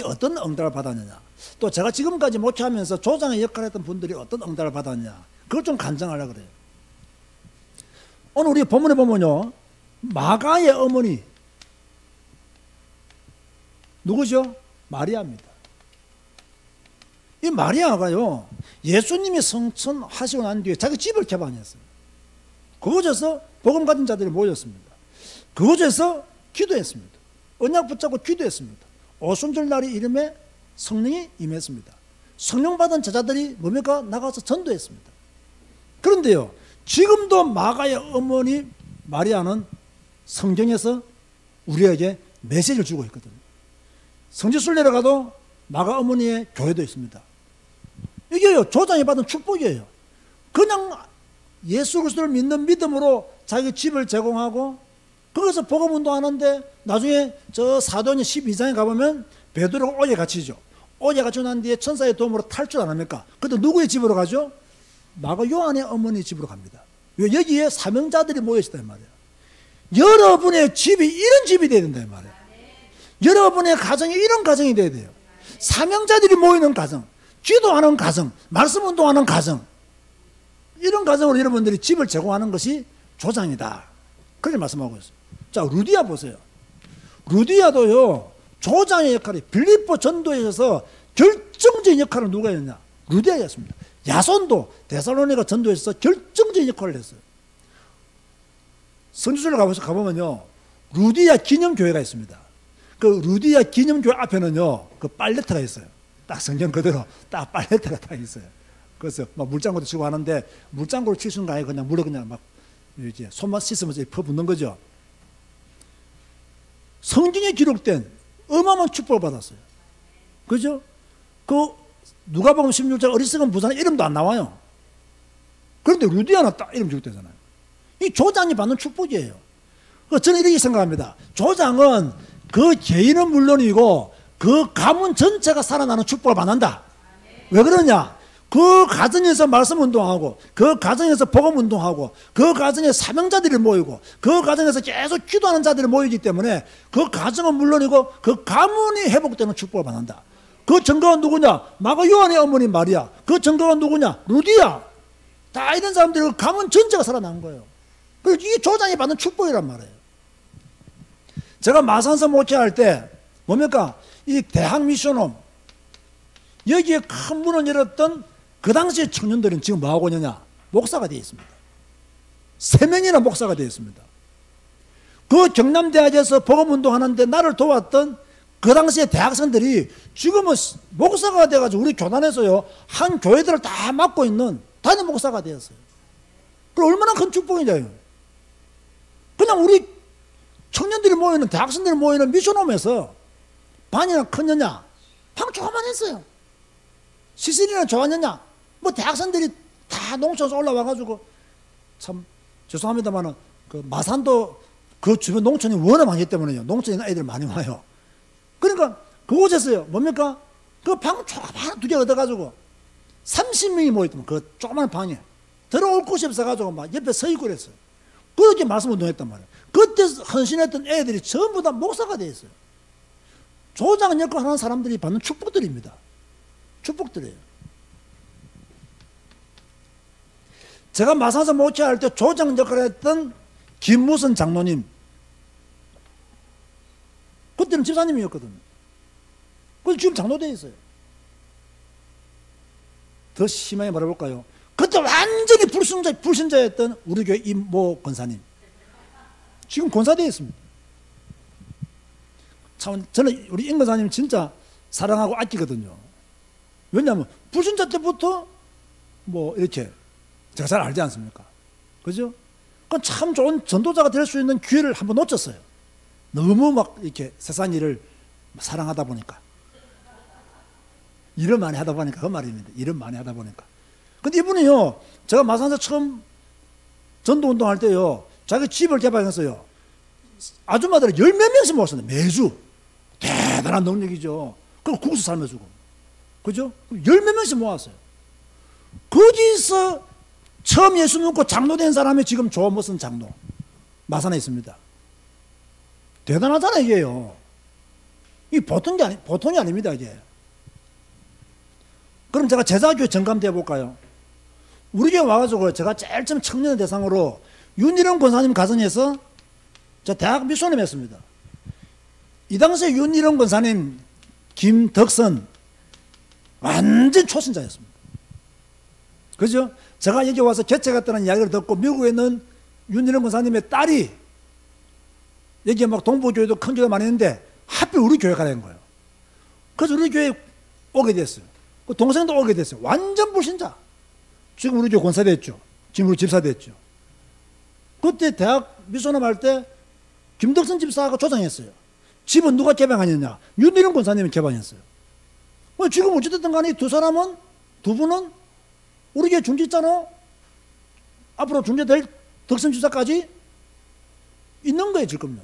S1: 어떤 응답을 받았느냐, 또 제가 지금까지 목회하면서 조장의 역할을 했던 분들이 어떤 응답을 받았느냐, 그걸 좀 간증하려고 그래요. 오늘 우리 본문에 보면요, 마가의 어머니 누구죠? 마리아입니다. 이 마리아가요, 예수님이 성천하시고 난 뒤에 자기 집을 개방했어요. 그곳에서 복음 가진 자들이 모였습니다. 그곳에서 기도했습니다. 언약 붙잡고 기도했습니다. 오순절 날이 이름에 성령이 임했습니다. 성령 받은 제자들이 뭡니까? 나가서 전도했습니다. 그런데요, 지금도 마가의 어머니 마리아는 성경에서 우리에게 메시지를 주고 있거든요. 성지순 내려가도 마가 어머니의 교회도 있습니다. 이게요, 조장이 받은 축복이에요. 그냥 예수 그리스도를 믿는 믿음으로 자기 집을 제공하고 거기서 복음 운동하는데 나중에 저 사도행전 12장에 가보면 베드로가 오예 갇히죠. 오예 갇히고 난 뒤에 천사의 도움으로 탈출 안 합니까? 그때 누구의 집으로 가죠? 마가 요한의 어머니 집으로 갑니다. 여기에 사명자들이 모여있다 이 말이에요. 여러분의 집이 이런 집이 돼야 된다 이 말이에요. 여러분의 가정이 이런 가정이 돼야 돼요. 사명자들이 모이는 가정, 기도하는 가정, 말씀 운동하는 가정, 이런 가정으로 여러분들이 집을 제공하는 것이 조장이다. 그렇게 말씀하고 있어요. 자, 루디아 보세요. 루디아도요, 조장의 역할이 빌립보 전도에서 결정적인 역할을 누가 했냐? 루디아였습니다. 야손도 데살로니가 전도에서 결정적인 역할을 했어요. 성지순례 가보면요, 루디아 기념교회가 있습니다. 그 루디아 기념교회 앞에는요, 그 빨래터가 있어요. 딱 성경 그대로 딱 빨래터가 딱 있어요. 그래서 막 물장구도 치고 하는데, 물장구를 칠 수는 아니고 그냥 물에 그냥 막 이제 손만 씻으면서 퍼붓는 거죠. 성경에 기록된 어마어마한 축복을 받았어요. 그죠? 그 누가복음 16장 어리석은 부산의 이름도 안 나와요. 그런데 루디아는 딱 이름 기록되잖아요. 이 조장이 받는 축복이에요. 저는 이렇게 생각합니다. 조장은 그 개인은 물론이고 그 가문 전체가 살아나는 축복을 받는다. 왜 그러냐? 그 가정에서 말씀 운동하고, 그 가정에서 복음 운동하고, 그 가정에 사명자들이 모이고, 그 가정에서 계속 기도하는 자들이 모이기 때문에 그 가정은 물론이고 그 가문이 회복되는 축복을 받는다. 그 증거가 누구냐? 마가 요한의 어머니 마리아. 그 증거가 누구냐? 루디아. 다 이런 사람들이 가문 전체가 살아난 거예요. 그래서 이게 조장이 받는 축복이란 말이에요. 제가 마산서 목회할 때 뭡니까? 이 대학 미션홈 여기에 큰 문을 열었던 그 당시의 청년들은 지금 뭐하고 있느냐? 목사가 되어 있습니다. 3명이나 목사가 되어 있습니다. 그 경남대학에서 복음운동하는데 나를 도왔던 그 당시에 대학생들이 지금은 목사가 돼가지고 우리 교단에서요 한 교회들을 다 맡고 있는 단임 목사가 되었어요. 그럼 얼마나 큰 축복이냐. 그냥 우리 청년들이 모이는 대학생들이 모이는 미션홈에서 반이나 컸느냐? 방 조금만 했어요. 시설이나 좋았느냐? 뭐 대학생들이 다 농촌에서 올라와가지고 참 죄송합니다만은 그 마산도 그 주변 농촌이 워낙 많기 때문에요. 농촌에 있는 애들 많이 와요. 그러니까 그곳에서요 뭡니까? 그 방 조그만 2개 얻어가지고 30명이 모였더만 그 조그만 방에 들어올 곳이 없어가지고 막 옆에 서 있고 그랬어요. 그렇게 말씀 운동했단 말이에요. 그때 헌신했던 애들이 전부 다 목사가 되어 있어요. 조장 역할 하는 사람들이 받는 축복들입니다. 축복들이에요. 제가 마산서 목회할 때 조장 역할을 했던 김무선 장로님, 그때는 집사님이었거든요. 그래서 지금 장로되어 있어요. 더 심하게 말해볼까요? 그때 완전히 불신자였던 우리 교회 임모 권사님, 지금 권사되어 있습니다. 참 저는 우리 임 권사님 진짜 사랑하고 아끼거든요. 왜냐하면 불신자 때부터 뭐 이렇게 제가 잘 알지 않습니까? 그죠? 그건 참 좋은 전도자가 될 수 있는 기회를 한번 놓쳤어요. 너무 막 이렇게 세상 일을 사랑하다 보니까. 일을 많이 하다 보니까 그 말입니다. 일을 많이 하다 보니까. 근데 이분이요, 제가 마산에서 처음 전도 운동할 때요, 자기 집을 개방했어요. 아줌마들을 10몇 명씩 모았어요. 매주. 대단한 능력이죠. 그리고 국수 삶아주고. 그죠? 10몇 명씩 모았어요. 거기서 처음 예수 믿고 장로된 사람이 지금 조무슨 장로. 마산에 있습니다. 대단하잖아요, 이게요. 이 보통이 아닙니다, 이게. 그럼 제가 제자교회 정감대 해볼까요? 우리 교회 와가지고 제가 제일 처음 청년 대상으로 윤일영 권사님 가정에서 저 대학 미션을 했습니다. 이 당시에 윤일영 권사님, 김덕선, 완전 초신자였습니다. 그죠? 제가 여기 와서 개척했다는 이야기를 듣고 미국에 있는 윤일영 권사님의 딸이 여기 막 동부교회도 큰 교회 많이 있는데 하필 우리 교회 가는 거예요. 그래서 우리 교회에 오게 됐어요. 그 동생도 오게 됐어요. 완전 불신자. 지금 우리 교회 권사 됐죠. 지금 우리 집사 됐죠. 그때 대학 미션업 할 때 김덕선 집사가 조장했어요. 집은 누가 개방하느냐? 윤일영 권사님이 개방했어요. 지금 어찌됐든 간에 두 분은 우리 교회 중지자로 앞으로 중지될 덕선 집사까지 있는 거예요, 지금요.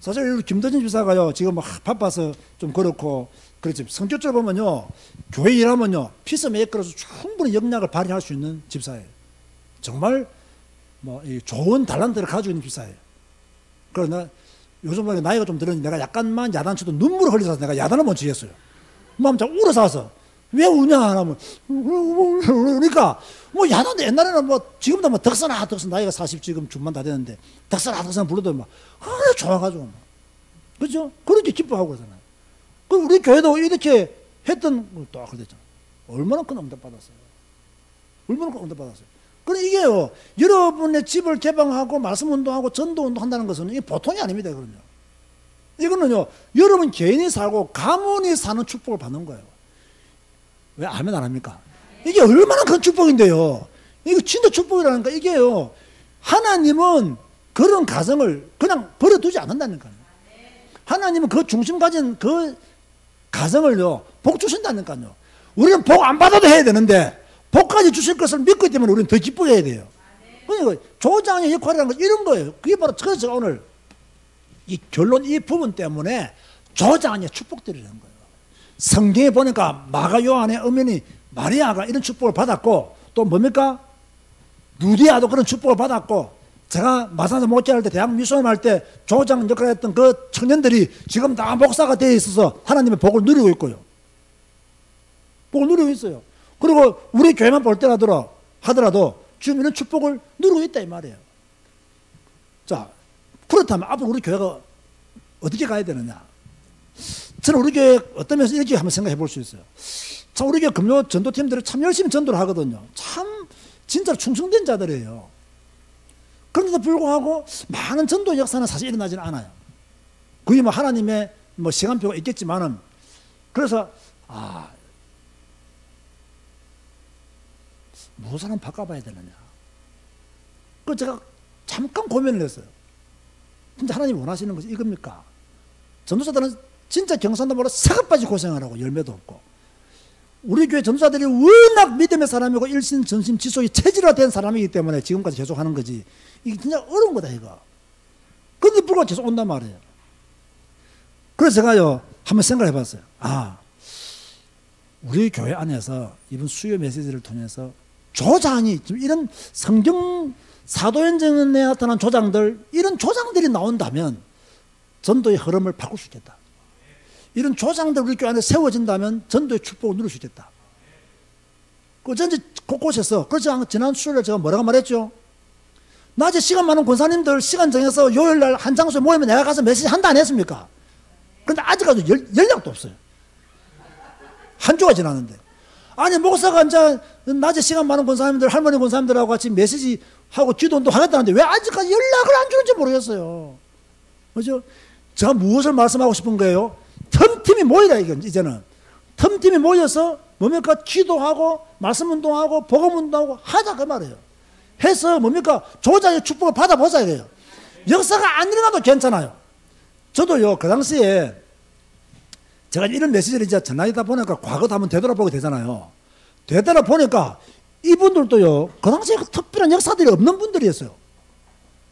S1: 사실 김덕진 집사가요, 지금 바빠서 좀 그렇고, 그렇지. 성격적으로 보면요, 교회 일하면요, 피스메이커로서 충분히 역량을 발휘할 수 있는 집사예요. 정말 좋은 달란트를 가지고 있는 집사예요. 그러나 요즘 나이가 좀 들으니 내가 약간만 야단쳐도 눈물을 흘려서 내가 야단을 못 치겠어요. 마음 잘 울어서 와서 왜 우냐 하면 그러니까 야단 옛날에는 지금도 덕선 나이가 40 지금 중반 다 되는데 덕선 불러도 좋아가지고 그죠? 그렇게 기뻐하고 그러잖아요. 그 우리 교회도 이렇게 했던 또 그랬잖아. 얼마나 큰 응답 받았어요. 얼마나 큰 응답 받았어요. 그럼 이게요, 여러분의 집을 개방하고 말씀 운동하고 전도 운동한다는 것은 이게 보통이 아닙니다. 그럼요. 이거는요, 여러분 개인이 살고 가문이 사는 축복을 받는 거예요. 왜 아멘 안 합니까? 이게 얼마나 큰 축복인데요. 이거 진짜 축복이라니까. 이게요, 하나님은 그런 가정을 그냥 버려두지 않는다니까요. 하나님은 그 중심 가진 그 가정을요, 복 주신다니까요. 우리는 복 안 받아도 해야 되는데 복까지 주실 것을 믿기 때문에 우리는 더 기쁘게 해야 돼요. 그러니까 조장의 역할이라는 건 이런 거예요. 그게 바로 그래서 제가 오늘 이 결론 이 부분 때문에 조장의 축복들이라는 거예요. 성경에 보니까 마가 요한의 어머니 마리아가 이런 축복을 받았고 또 뭡니까? 루디아도 그런 축복을 받았고 제가 마산에서 목회할 때, 대학 미션을 할 때 조장 역할을 했던 그 청년들이 지금 다 목사가 되어 있어서 하나님의 복을 누리고 있고요. 복을 누리고 있어요. 그리고 우리 교회만 볼 때라도 하더라도 지금 이런 축복을 누리고 있다 이 말이에요. 자, 그렇다면 앞으로 우리 교회가 어떻게 가야 되느냐? 저는 우리 교회 어떤 면에서 이렇게 한번 생각해 볼 수 있어요. 자, 우리 교회 금요 전도팀들이 참 열심히 전도를 하거든요. 참 진짜 충성된 자들이에요. 그런데도 불구하고 많은 전도 역사는 사실 일어나지는 않아요. 거의 뭐 하나님의 뭐 시간표가 있겠지만은, 그래서 무엇을 한번 바꿔봐야 되느냐. 그 제가 잠깐 고민을 했어요. 진짜 하나님이 원하시는 것이 이겁니까? 전도사들은 진짜 경산도 모르고 사급까지 고생을 하고 열매도 없고, 우리 교회 전도사들이 워낙 믿음의 사람이고 일신 전심 지속이 체질화된 사람이기 때문에 지금까지 계속 하는 거지, 이게 진짜 어려운 거다 이거. 그런데 불구하고 계속 온단 말이에요. 그래서 제가요 한번 생각해 봤어요. 우리 교회 안에서 이번 수요 메시지를 통해서 조장이 좀 이런 성경 사도행전에 나타난 조장들, 이런 조장들이 나온다면 전도의 흐름을 바꿀 수 있겠다. 이런 조장들 우리 교회 안에 세워진다면 전도의 축복을 누릴 수 있겠다. 어쩐지 곳곳에서, 그래서 지난 수요일에 제가 뭐라고 말했죠? 낮에 시간 많은 권사님들 시간 정해서 요일날 한 장소에 모이면 내가 가서 메시지 한다 안 했습니까? 그런데 아직까지 연락도 없어요. 한 주가 지났는데. 아니 목사가 이제 낮에 시간 많은 권사님들, 할머니 권사님들하고 같이 메시지 하고 기도도 하겠다는데 왜 아직까지 연락을 안 주는지 모르겠어요. 그죠? 제가 무엇을 말씀하고 싶은 거예요? 틈틈이 모이라 이제는. 틈틈이 모여서 뭡니까? 기도하고 말씀 운동하고 복음 운동하고 하자 그 말이에요. 해서 뭡니까? 조장의 축복을 받아보자 이래요. 역사가 안 일어나도 괜찮아요. 저도요 그 당시에 제가 이런 메시지를 이제 전하다 보니까 과거도 한번 되돌아보게 되잖아요. 되돌아보니까 이분들도요 그 당시에 특별한 역사들이 없는 분들이었어요.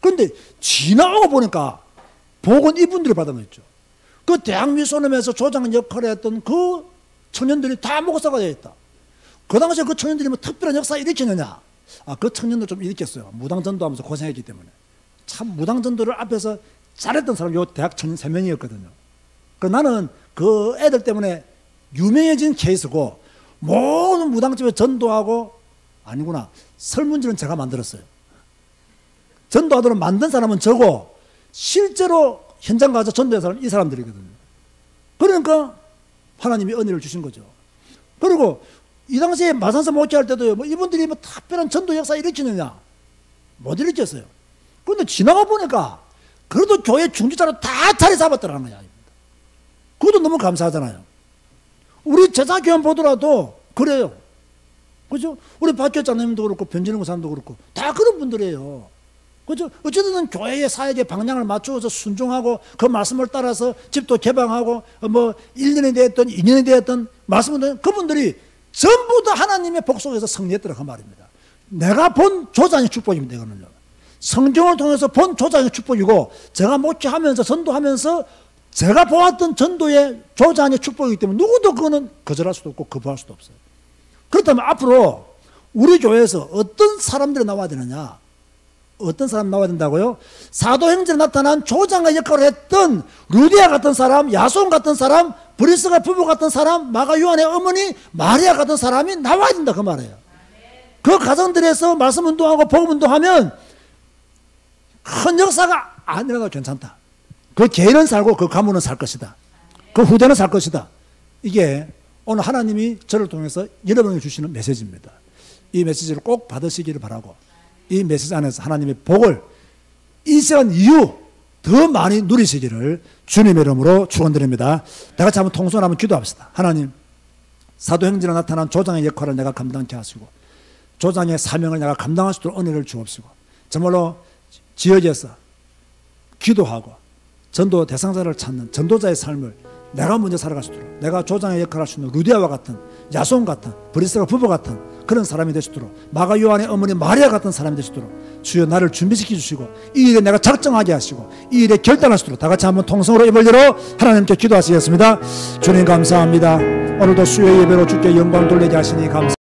S1: 그런데 지나고 보니까 복은 이분들이 받은 거였죠. 그 대학미소놈에서 조장 역할을 했던 그 청년들이 다 목사가 되어 있다. 그 당시에 그 청년들이 뭐 특별한 역사 일으키느냐? 그 청년들 좀 일으켰어요. 무당전도하면서 고생했기 때문에. 참 무당전도를 앞에서 잘했던 사람 요 대학 청년 3명이었거든요. 그 나는 그 애들 때문에 유명해진 케이스고, 모든 무당집에 전도하고, 아니구나, 설문지는 제가 만들었어요. 전도하도록 만든 사람은 저고 실제로 현장 가서 전도한 사람은 이 사람들이거든요. 그러니까 하나님이 은혜를 주신 거죠. 그리고 이 당시에 마산서 목회할 때도요, 뭐 이분들이 뭐 특별한 전도 역사 일으키느냐? 못 일으켰어요. 그런데 지나가 보니까 그래도 교회 중지자로 다 자리 잡았더라는 거야. 그것도 너무 감사하잖아요. 우리 제자교원 보더라도 그래요. 그죠? 우리 박교장님도 그렇고 변진영 목사님도 그렇고 다 그런 분들이에요. 그죠? 어쨌든 교회의 사역의 방향을 맞추어서 순종하고 그 말씀을 따라서 집도 개방하고 뭐 1년이 되었든 2년이 되었든 말씀을 그분들이 전부 다 하나님의 복 속에서 승리했더라 그 말입니다. 내가 본 조장의 축복입니다. 이거는요. 성경을 통해서 본 조장의 축복이고, 제가 목회하면서 전도하면서 제가 보았던 전도의 조장의 축복이기 때문에 누구도 그거는 거절할 수도 없고 거부할 수도 없어요. 그렇다면 앞으로 우리 교회에서 어떤 사람들이 나와야 되느냐? 어떤 사람 나와야 된다고요? 사도행전에 나타난 조장의 역할을 했던 루디아 같은 사람, 야손 같은 사람, 브리스가 부부 같은 사람, 마가 요한의 어머니 마리아 같은 사람이 나와야 된다 그 말이에요. 그 가정들에서 말씀 운동하고 복음 운동하면 큰 역사가 안 일어나도 괜찮다. 그 개인은 살고 그 가문은 살 것이다. 그 후대는 살 것이다. 이게 오늘 하나님이 저를 통해서 여러분에게 주시는 메시지입니다. 이 메시지를 꼭 받으시기를 바라고, 이 메시지 안에서 하나님의 복을 이 시간 이후 더 많이 누리시기를 주님의 이름으로 축원드립니다. 다 같이 한번 통성을 한번 기도합시다. 하나님, 사도행전에 나타난 조장의 역할을 내가 감당케 하시고 조장의 사명을 내가 감당할 수 있도록 은혜를 주옵시고, 정말로 지역에서 기도하고 전도 대상자를 찾는 전도자의 삶을 내가 먼저 살아갈 수 있도록, 내가 조장의 역할을 할 수 있는 루디아와 같은, 야손 같은, 브리스가 부부 같은 그런 사람이 될 수 있도록, 마가 요한의 어머니 마리아 같은 사람이 될 수 있도록 주여 나를 준비시켜 주시고, 이 일에 내가 작정하게 하시고 이 일에 결단할 수 있도록 다 같이 한번 통성으로 입을 열어 하나님께 기도하시겠습니다. 주님 감사합니다. 오늘도 수요 예배로 주께 영광 돌리게 하시니 감사합니다.